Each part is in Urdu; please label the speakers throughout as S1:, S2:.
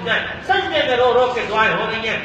S1: جائیں. سجدے میں رو رو کے دعائیں ہو رہی ہیں.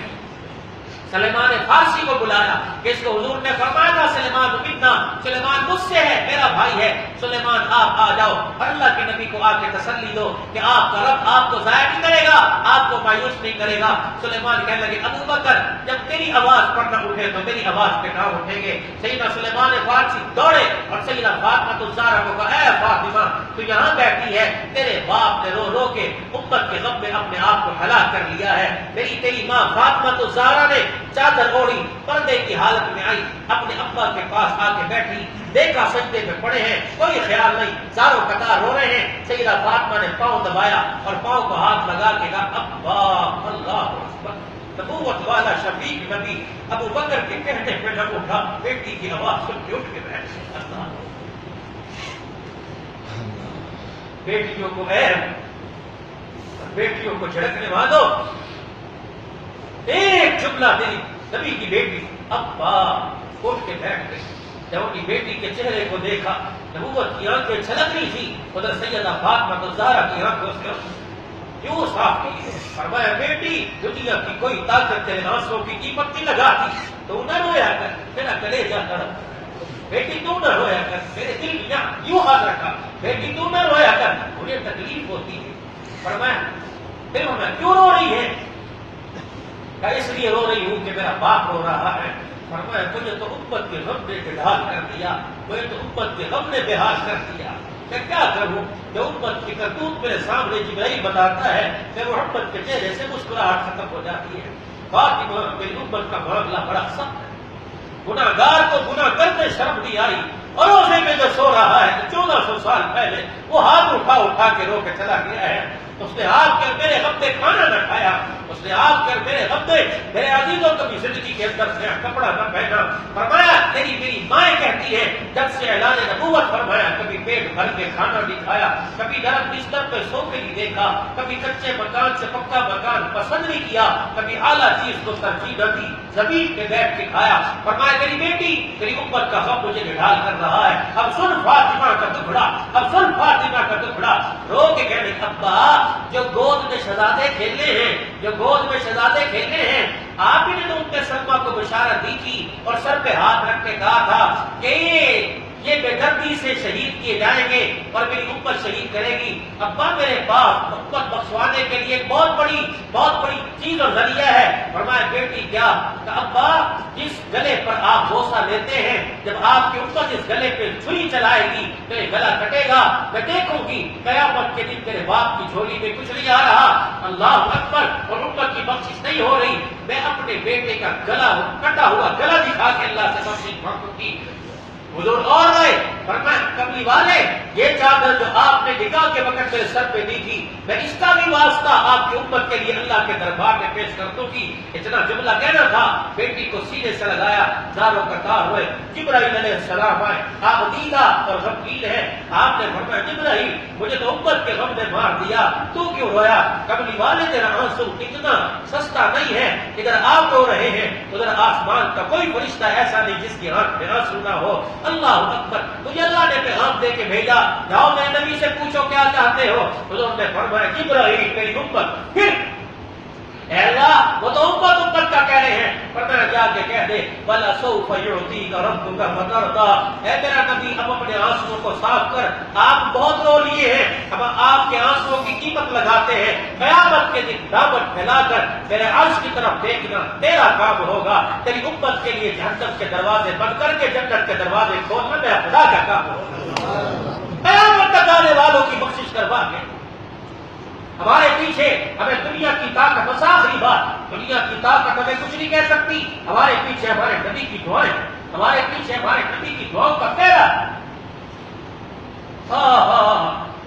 S1: سلیمان فارسی کو بلایا کہ اس کو حضور نے فرمایا تھا سلیمان منا، سلیمان مجھ سے ہے، میرا بھائی ہے. سلیمان آپ آ جاؤ. اللہ کے نبی کو آ کے تسلی دو کہ آپ کا رب آپ کو ضائع نہیں کرے گا، آپ کو مایوس نہیں کرے گا. سلیمان کہنے لگے ابو بکر جب تیری آواز پر نہ اٹھے تو میری آواز پہ نہ اٹھیں گے. سیدنا سلیمان فارسی دوڑے اور سیدہ فاطمہ الزہرا کو کہا اے فاطمہ تو یہاں بیٹھی ہے، تیرے باپ نے رو رو کے امت کے غم میں اپنے آپ کو ہلاک کر لیا ہے. میری تیری ماں فاطمہ الزہرا نے چادر اوڑھی پردے کی حالت میں آئی، اپنے ابا کے پاس آ کے بیٹھی، دیکھا سجدے میں پڑے ہیں، کوئی خیال نہیں، زاروں قطار رو رہے ہیں. سیدہ فاطمہ نے پاؤں دبایا اور پاؤں کو ہاتھ لگا کے کہا ابا اللہ اکبر. نبوت والا شفیق نبی ابو بکر کے کہنے پہ نہ اٹھا، بیٹی کی آواز سن کے اٹھ کے بیٹھ گیا. بیٹیوں کو بیٹیوں کو جھڑکنے والو ایک جملہ میری نبی کی بیٹی ابا اٹھ کے بیٹھ گئی. جب اپنی بیٹی کے چہرے کو دیکھا نبوت کی آنکھیں چھلک رہی تھی، ادھر سیدہ فاطمہ الزہرا کی آنکھوں سے کیوں صاف کی ہے. فرمایا بیٹی دنیا کی کوئی طاقت تیرے آنسوں کی قیمت نہیں لگاتی، تو نہ رویا کر، میرا کلیجہ تڑپ. بیٹی تو نہ رویا کر، میرے دل یہاں یوں ہاتھ رکھا، بیٹی تو نہ رویا کر، مجھے تکلیف ہوتی ہے. فرمایا پھر میں کیوں رو رہی ہے؟ اس لیے رو رہی ہوں کہ میرا باپ رو رہا ہے. فرمایا مجھے تو امت کے غم نے بحال کر دیا، مجھے تو امت کے غم نے بحال کر دیا. میں کیا کروں؟ جو امت کی کرتوت میرے سامنے جبرائیل بتاتا ہے کہ محمد کے چہرے سے مسکراہٹ ختم ہو جاتی ہے. فاطمہ میری امت کا معاملہ بڑا سخت ہے. گناہگار کو گناہ کرتے شرم نہیں آئی، اور روزے میں جو سو رہا ہے 1400 سال پہلے وہ ہاتھ اٹھا اٹھا کے رو کے چلا گیا ہے. اس نے آپ کر میرے غم کھانا نہ کھایا، اس نے آپ کر میرے غم میرے عزیزوں کبھی زندگی کے اندر سے کپڑا نہ پہنا. فرمایا تیری میری مائیں کہتی ہے جب سے اعلان نبوت فرمایا کبھی پیٹ بھر کے کھانا نہیں کھایا، کبھی نرم بستر پہ سو کے نہیں دیکھا، کبھی کچے مکان سے پکا مکان پسند نہیں کیا، کبھی اعلیٰ چیز کو ترجیح نہ دی، زمین پہ بیٹھ کے کھایا. فرمایا میری بیٹی تیری امت کا غم مجھے نڈال کر رہا ہے. اب سن فاطمہ کا دکھڑا، اب سن فاطمہ کا دکھڑا. رو کے کہنے ابا جو گود میں شہزادے کھیلنے ہیں، جو گود میں شہزادے کھیلنے ہیں، آپ ہی نے تو ان کے سلمہ کو بشارت دی تھی اور سر پہ ہاتھ رکھ کے کہا تھا کہ یہ بے دردی سے شہید کیے جائیں گے اور میری امت شہید کرے گی. ابا میرے باپ امت بخشوانے کے لیے ایک بہت بڑی چیز اور ذریعہ ہے. فرمایا بیٹی کیا؟ کہ ابا جس گلے پر آپ بوسہ لیتے ہیں جب آپ کی امت اس گلے پہ چھری چلائے گی تو یہ گلا کٹے گا. میں دیکھوں گی قیامت کے دن تیرے باپ کی جھولی میں کچھ نہیں آ رہا، اللہ اکبر، اور امت کی بخشش نہیں ہو رہی. میں اپنے بیٹے کا گلا کٹا ہوا گلا دکھا کے اللہ سے بخشش مانگوں گی. حضور اور آئے فرمایا کملی والے یہ چادر جو آپ نے نکاح کے وقت میرے سر پہ دی تھی میں اس کا بھی واسطہ آپ کی امت کے لیے اللہ کے دربار میں پیش کر دوں گی. اتنا جملہ کہنا تھا، بیٹی کو سینے سے لگایا، زاروں قطار ہوئے. جبرائیل علیہ السلام آئے، آپ دیدہ اور غمگین ہیں. آپ نے فرمایا جبرائیل مجھے تو امت کے غم نے مار دیا، تو کیوں رویا؟ کملی والے تیرا آنسو اتنا سستا نہیں ہے. ادھر آپ رو رہے ہیں ادھر آسمان کا کوئی فرشتہ ایسا نہیں جس کی آنکھ میں آنسو نہ ہو. اللہ اکبر، تجھے اللہ نے پیغام دے کے بھیجا، جاؤ میرے نبی سے پوچھو کیا چاہتے ہو. حضور نے فرمایا جبرائیل تیری امت. پھر اے اللہ وہ تو امت کا کہہ رہے ہیں، پر میں جا کے کہہ دے بلا سوف یعطیک ربک فترضی. اے میرا نبی اب اپنے آنسوؤں کو صاف کر، آپ بہت رو لیے ہیں، اب آپ کے آنسوؤں کی قیمت لگاتے ہیں. قیامت کے دن دعوت پھیلا کر میرے عرش کی طرف دیکھنا تیرا کام ہوگا. تیری امت کے لیے جہنم کے دروازے بند کر کے جنت کے دروازے کھولنا میرا خدا کا کام ہوگا. قیامت تک آنے والوں کی بخشش کروا کے ہمارے پیچھے ہمیں دنیا کی طاقت، بس آخری بات، دنیا کی طاقت ہمیں کچھ نہیں کہہ سکتی. ہمارے پیچھے ہمارے نبی کی دعائیں، ہمارے پیچھے ہمارے نبی کی دعاؤں کا پھیلا.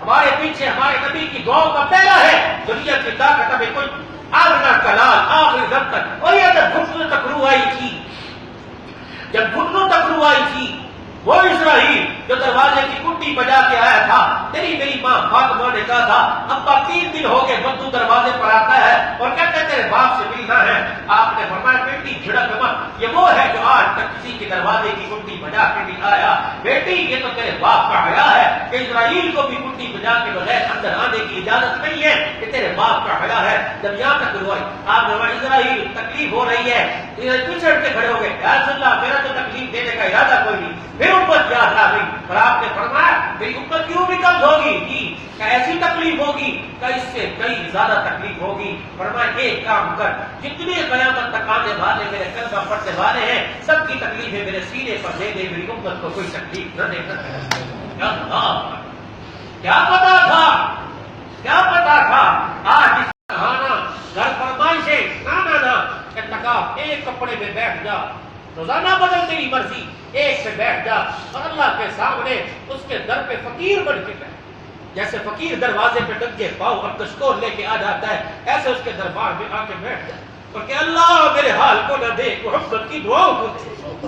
S1: ہمارے پیچھے ہمارے نبی کی دعاؤں کا پھیلا ہے. دنیا کی طاقت ہمیں کوئی آگنا کلال آخری دم تک. اور یہ جب گھٹنوں تک روح آئی تھی، جب گھٹنوں تک روح آئی تھی، وہ اسرائیل جو دروازے کی کنڈی بجا کے آیا تھا، تیری میری ماں فاطمہ نے کہا تھا ابا 3 دن ہو گئے بدو دروازے پر آتا ہے اور کہتے تیرے باپ سے ملنا ہے. آپ نے فرمایا بیٹی جھڑک مت، یہ وہ ہے جو آج تک کسی کے دروازے کی کنڈی بجا کے نہیں آیا. بیٹی یہ تو تیرے باپ کا حیا ہے کہ اسرائیل کو بھی کنڈی بجا کے بغیر اندر آنے کی اجازت نہیں ہے، کہ تیرے باپ کا حیا ہے. جب یہاں تک ہوئی آپ نے اسرائیل تکلیف ہو رہی ہے، پچھڑ کے کھڑے ہو گئے، یا رسول اللہ میرا تو تکلیف دینے کا ارادہ کوئی نہیں. پھر امت یاد آ گئی اور آپ نے فرمایا میری امت کیوں بھی کم ہوگی جی، کیا ایسی تکلیف ہوگی کہ اس سے کئی زیادہ تکلیف ہوگی. فرمایا ایک کام کر، جتنے قیامت تک آنے والے میرے کلمہ پڑھنے والے ہیں سب کی تکلیفیں میرے سینے پر دے دے، میری امت کو کوئی تکلیف نہ دے. کیا پتا تھا، کیا پتا تھا آج اس کہانا گھر فرمائش ہے نہ اتقاف ایک کپڑے میں بیٹھ جا، روزانہ بدل تیری مرضی، ایک سے بیٹھ جا اور اللہ کے سامنے اس کے در پہ فقیر بن کے بیٹھ. جیسے فقیر دروازے پہ ڈگے پاؤں اور دستور لے کے آ جاتا ہے، ایسے اس کے دربار میں آ کے بیٹھ جا اور کہ اللہ میرے حال کو نہ دیکھ، محمد کی دعاؤں کو دیکھ.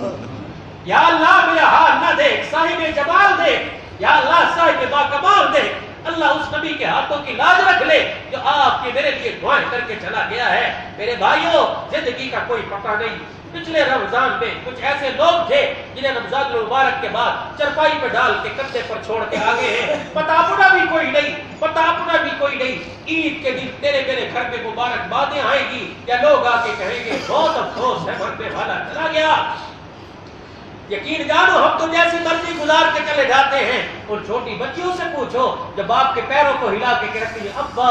S1: یا اللہ میرا حال نہ دیکھ، صاحب جمال دیکھ، یا اللہ صاحب باکمال دیکھ. اللہ اس نبی کے ہاتھوں کی لاج رکھ لے جو آپ کے میرے لیے دعائیں کر کے چلا گیا ہے. میرے بھائیوں زندگی کا کوئی پتہ نہیں. پچھلے رمضان میں کچھ ایسے لوگ تھے جنہیں رمضان المبارک کے بعد چرپائی پہ ڈال کے کندھے پر چھوڑ کے آگے ہیں، پتہ اپنا بھی کوئی نہیں، پتہ اپنا بھی کوئی نہیں. عید کے دن تیرے میرے گھر میں مبارکبادیں آئیں گی یا لوگ آ کے کہیں گے بہت افسوس ہے مرنے والا چلا گیا. یقین جانو ہم تو جیسی مرضی گزار کے چلے جاتے ہیں. ان چھوٹی بچیوں سے پوچھو جو باپ کے پیروں کو ہلا کے رکھتی ہے ابا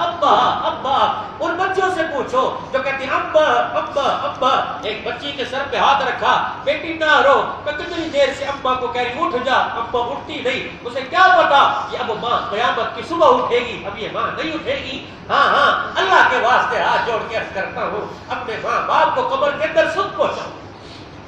S1: ابا ابا. ان بچیوں سے پوچھو جو کہتی ہیں ابا ابا ابا. ایک بچی کے سر پہ ہاتھ رکھا، بیٹی نہ رو، کتنی دیر سے ابا کو کہہ رہی اٹھ جا، ابا اٹھتی نہیں. اسے کیا پتا کہ اب ماں قیامت کی صبح اٹھے گی، اب یہ ماں نہیں اٹھے گی. ہاں اللہ کے واسطے ہاتھ جوڑ کے عرض کرتا ہوں اپنے ماں باپ کو قبر کے اندر سکھ پہنچاؤ.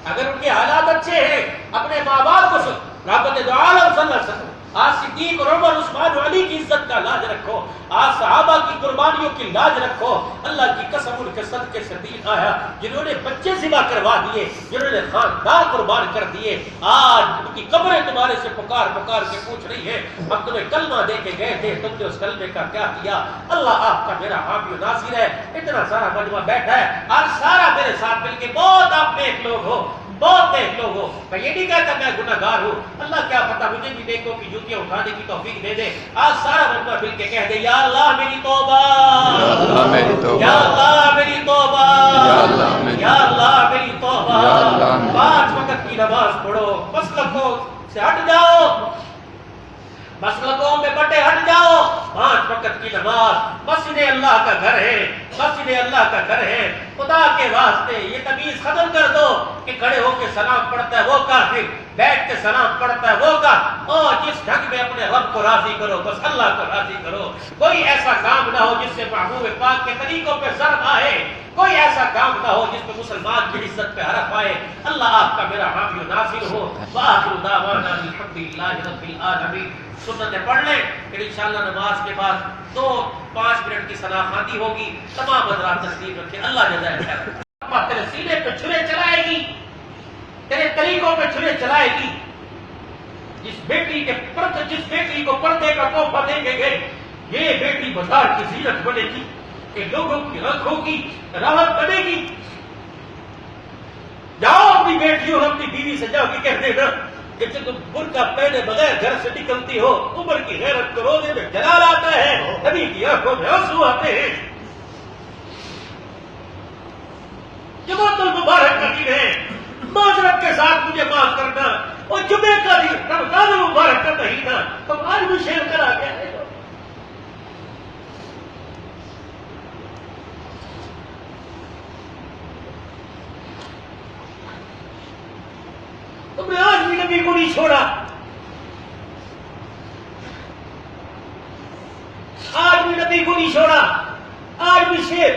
S1: اگر ان کے حالات اچھے ہیں اپنے ماں باپ کو سن. رحمت دو عالم صلی اللہ علیہ وسلم آج صدیق اور عمر عثمان و علی کی عزت کا لاج رکھو، آج صحابہ کی قربانیوں کی لاج رکھو. اللہ کی قسم ان کے صدقے سے دین آیا جنہوں نے بچے ذبح کروا دیے، جنہوں نے خاندان قربان کر دیے. آج ان کی قبریں تمہارے سے پکار پکار کے پوچھ رہی ہے ہم تمہیں کلمہ دے کے گئے تھے، تم نے اس کلمے کا کیا کیا. اللہ آپ کا میرا حامی و ناصر ہے. اتنا سارا مجمع بیٹھا ہے، آج سارا میرے ساتھ مل کے بہت آپ نیک لوگ ہو، بہت نیک لوگ ہو. میں یہ نہیں کہتا میں گناہ گار ہوں، اللہ کیا پتا مجھے بھی نیکوں کی جوتیاں اٹھانے کی توفیق دے دے. آج سارا مجمع مل کے کہہ دے یا اللہ میری توبہ، یا اللہ میری توبہ، یا اللہ میری توبہ، یا اللہ میری توبہ. 5 وقت کی نماز پڑھو، مسلکوں سے ہٹ جاؤ، مسلکوں میں بٹے ہٹ جاؤ. 5 وقت کی نماز، مسجد اللہ کا گھر ہے، مسجد اللہ کا گھر ہے. خدا کے واسطے یہ تمیز ختم کر دو کہ کھڑے ہو کے سلام پڑھتا ہے وہ کافر، بیٹھ کے سلام پڑھتا ہے وہ کافر. اور جس ڈھنگ میں اپنے رب کو راضی کرو بس اللہ کو راضی کرو. کوئی ایسا کام نہ ہو جس سے محبوب پاک کے طریقوں پہ ضرب آئے، کوئی ایسا کام نہ ہو جس میں مسلمان کی عزت پہ حرف آئے. اللہ آپ کا میرا حامی و ناصر ہو. وآخر دعوانا الحمدللہ رب العالمین. سنتیں پڑھ لیں پھر انشاءاللہ نماز کے بعد 2-5 منٹ کی ثنا خوانی ہوگی. تمام حضرات تسلیم رکھیں. اللہ جزائے خیر. تیرے سینے پہ چھرے چلائے گی، تیرے طریقوں پہ چھرے چلائے گی. جس بیٹی کو پردے کا تحفہ دیں گے یہ بیٹی بازار کی زینت بنے گی، کہ لوگوں کی آنکھوں کی راحت بنے گی. جاؤ اپنی بیٹیوں اور اپنی بیوی سے جاؤ کہ کہہ دینا کہ جب تم برقع پہنے بغیر گھر سے نکلتی ہو عمر کی غیرت کو روزے میں جلال آتا ہے، نبی کی آنکھوں میں آنسو آتے ہیں. جمعۃ المبارک کا دن ہے، معذرت کے ساتھ مجھے معاف کرنا. اور جمعے کا دن رمضان المبارک کا مہینہ تم آج بھی شیئر کرا گیا ہے. تم نے آج بھی نبی کو نہیں چھوڑا، آج بھی نبی کو نہیں چھوڑا. آج بھی شیر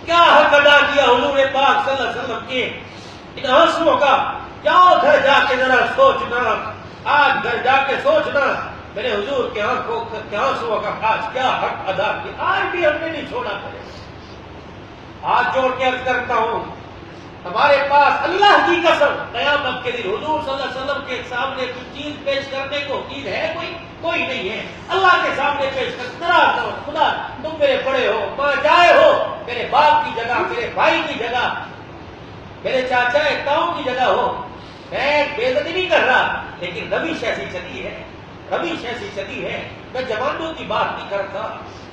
S1: کیا حق ادا کیا حضور پاک صلی اللہ علیہ وسلم کے ان آنسوؤں کا. جاؤ گھر جا کے ذرا سوچنا، آج گھر جا کے سوچنا میرے حضور کے آنکھوں کے آنسوؤں کا آج کیا حق ادا کیا. آج بھی ہم نے نہیں چھوڑا. ہاتھ جوڑ کے عرض کرتا ہوں ہمارے پاس اللہ کی قسم قیامت کے دن حضور صلی اللہ علیہ وسلم کے سامنے کچھ چیز پیش کرنے کو چیز ہے کوئی نہیں ہے. اللہ کے سامنے پیش کر خدا باپ کی جگہ، میرے بھائی کی جگہ، میرے چاچا تاؤں کی جگہ ہو، میں بے عزتی نہیں کر رہا، لیکن روش ایسی چلی ہے، روش ایسی چلی ہے، میں جوانوں کی بات نہیں کرتا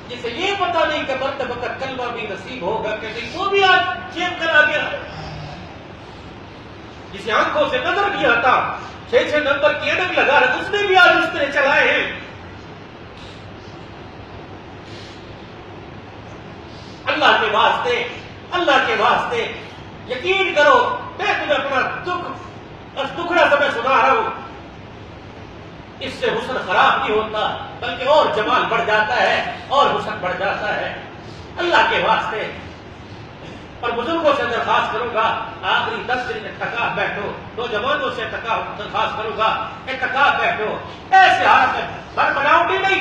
S1: جسے یہ پتا نہیں کہ مرتبہ کا کلمہ بھی نصیب ہوگا کہ نہیں، وہ بھی آج چیک کرا گیا، جسے آنکھوں سے نظر نہیں آتا، 6 نمبر کی اینک لگا رہا، اس نے بھی آج اس طرح چلائے ہیں۔ اللہ کے واسطے، اللہ کے واسطے یقین کرو، میں تمہیں اپنا دکھڑا سا میں سنا رہا ہوں، اس سے حسن خراب نہیں ہوتا بلکہ اور جمال بڑھ جاتا ہے اور حسن بڑھ جاتا ہے۔ اللہ کے واسطے اور بزرگوں سے درخواست کروں گا، آخری 10 دن اعتکاف بیٹھو، نوجوانوں سے درخواست کروں گا اعتکاف بیٹھو، ایسے حالت میں بناوٹی نہیں